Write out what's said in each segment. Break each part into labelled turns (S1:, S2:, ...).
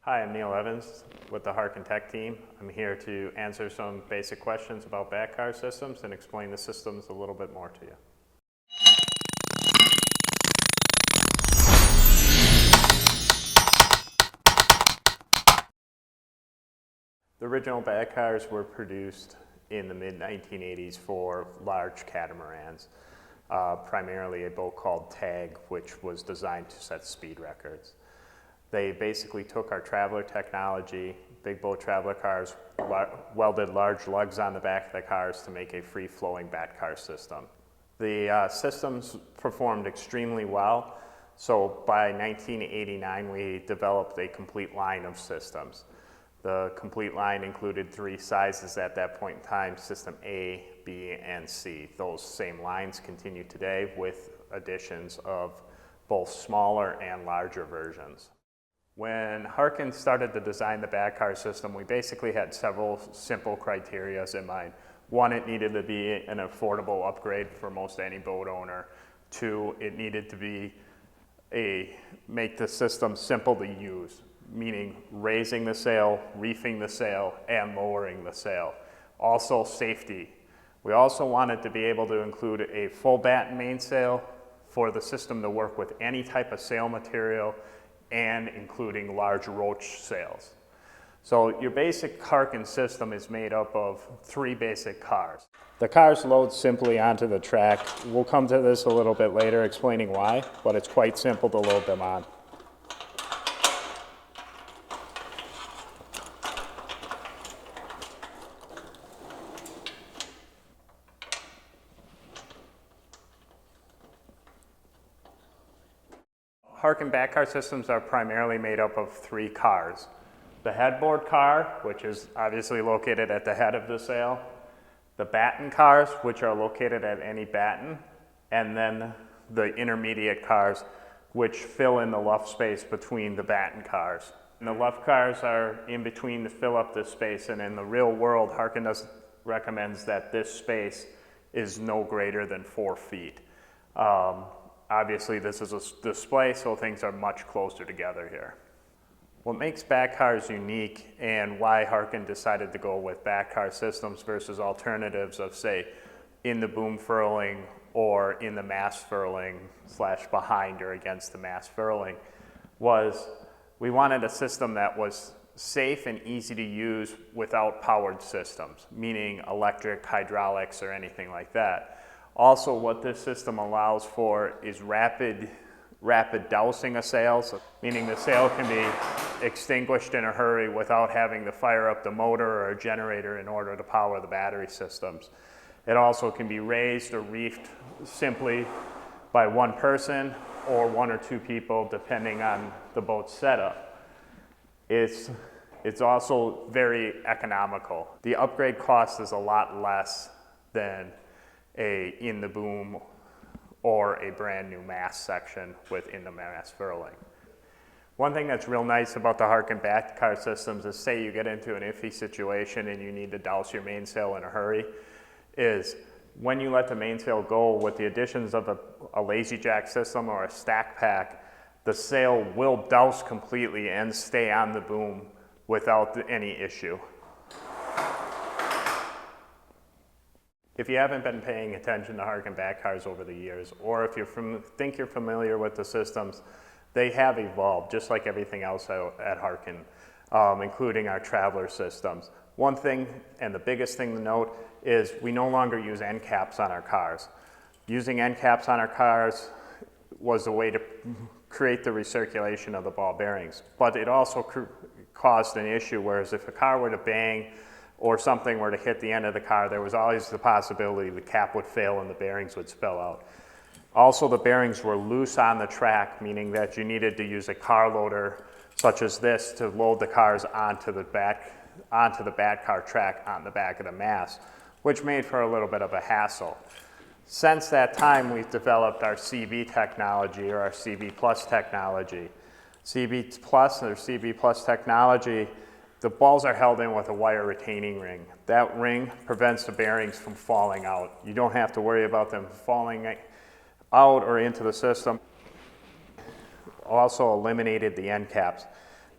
S1: Hi, I'm Neil Evans with the Harken Tech team. I'm here to answer some basic questions about Battcar systems and explain the systems a little bit more to you. The original Battcars were produced in the mid-1980s for large catamarans, primarily a boat called Tag, which was designed to set speed records. They basically took our traveler technology, big boat traveler cars, welded large lugs on the back of the cars to make a free-flowing Battcar system. The systems performed extremely well, so by 1989 we developed a complete line of systems. The complete line included 3 sizes at that point in time: System A, B, and C. Those same lines continue today with additions of both smaller and larger versions. When Harken started to design the Battcar system, we basically had several simple criteria in mind. 1, it needed to be an affordable upgrade for most any boat owner. 2, it needed to be make the system simple to use, meaning raising the sail, reefing the sail, and lowering the sail. Also, safety. We also wanted to be able to include a full batten mainsail for the system to work with any type of sail material, and including large roach sails. So your basic Harken system is made up of 3 basic cars. The cars load simply onto the track. We'll come to this a little bit later explaining why, but it's quite simple to load them on. Harken Battcar systems are primarily made up of 3 cars. The headboard car, which is obviously located at the head of the sail, the batten cars, which are located at any batten, and then the intermediate cars, which fill in the luff space between the batten cars. And the luff cars are in between to fill up this space, and in the real world, Harken recommends that this space is no greater than 4 feet. Obviously, this is a display, so things are much closer together here. What makes Battcars unique and why Harken decided to go with Battcar systems versus alternatives of, say, in the boom furling or in the mast furling / behind or against the mast furling, was we wanted a system that was safe and easy to use without powered systems, meaning electric, hydraulics, or anything like that. Also, what this system allows for is rapid dousing of sails, meaning the sail can be extinguished in a hurry without having to fire up the motor or a generator in order to power the battery systems. It also can be raised or reefed simply by 1 person or 1 or 2 people, depending on the boat's setup. It's also very economical. The upgrade cost is a lot less than in the boom or a brand new mast section within the mast furling. One thing that's real nice about the Harken Battcar systems is, say you get into an iffy situation and you need to douse your mainsail in a hurry, is when you let the mainsail go, with the additions of a lazy jack system or a stack pack, the sail will douse completely and stay on the boom without any issue. If you haven't been paying attention to Harken Battcars over the years, or if you think you're familiar with the systems, they have evolved just like everything else at Harken, including our traveler systems. One thing, and the biggest thing to note, is we no longer use end caps on our cars. Using end caps on our cars was a way to create the recirculation of the ball bearings, but it also caused an issue, whereas if a car were to bang or something were to hit the end of the car, there was always the possibility the cap would fail and the bearings would spill out. Also, the bearings were loose on the track, meaning that you needed to use a car loader such as this to load the cars onto the Battcar track on the back of the mast, which made for a little bit of a hassle. Since that time, we've developed our CB technology, or our CB Plus technology. CB Plus or CB Plus technology, the balls are held in with a wire retaining ring. That ring prevents the bearings from falling out. You don't have to worry about them falling out or into the system. Also eliminated the end caps.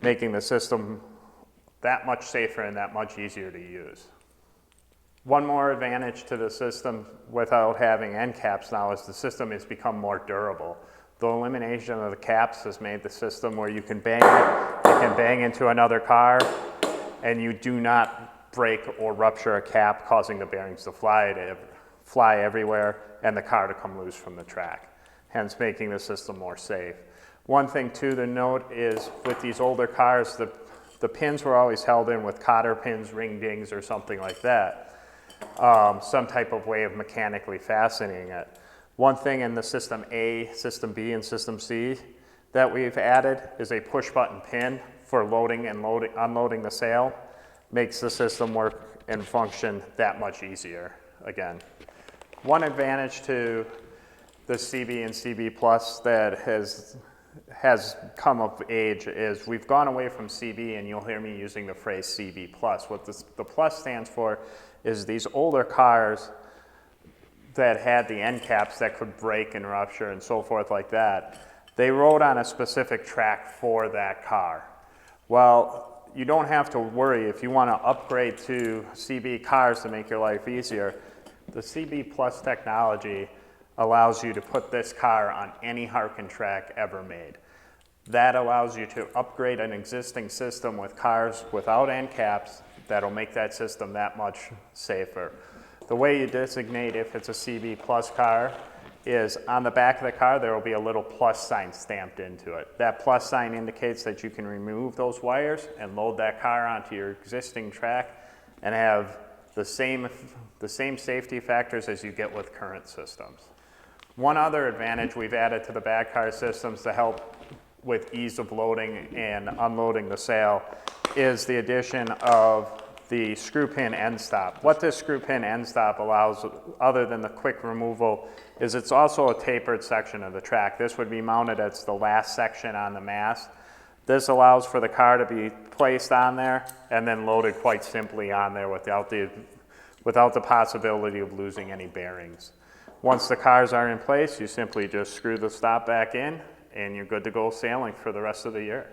S1: making the system that much safer and that much easier to use. One more advantage to the system without having end caps now is the system has become more durable. The elimination of the caps has made the system where you can bang it, you can bang into another car, and you do not break or rupture a cap, causing the bearings to fly everywhere and the car to come loose from the track, hence making the system more safe. One thing too to note is with these older cars, the pins were always held in with cotter pins, ring dings, or something like that. Some type of way of mechanically fastening it. One thing in the System A, System B, and System C that we've added is a push button pin for loading and unloading the sail. Makes the system work and function that much easier again. One advantage to the CB and CB Plus that has come of age is we've gone away from CB, and you'll hear me using the phrase CB Plus. What the Plus stands for is these older cars that had the end caps that could break and rupture and so forth like that, they rode on a specific track for that car. Well, you don't have to worry if you want to upgrade to CB cars to make your life easier. The CB Plus technology allows you to put this car on any Harken track ever made. That allows you to upgrade an existing system with cars without end caps that'll make that system that much safer. The way you designate if it's a CB Plus car is on the back of the car there will be a little plus sign stamped into it. That plus sign indicates that you can remove those wires and load that car onto your existing track and have the same safety factors as you get with current systems. One other advantage we've added to the Battcar systems to help with ease of loading and unloading the sail is the addition of the screw pin end stop. What this screw pin end stop allows, other than the quick removal, is it's also a tapered section of the track. This would be mounted as the last section on the mast. This allows for the car to be placed on there and then loaded quite simply on there without the possibility of losing any bearings. Once the cars are in place, you simply just screw the stop back in and you're good to go sailing for the rest of the year.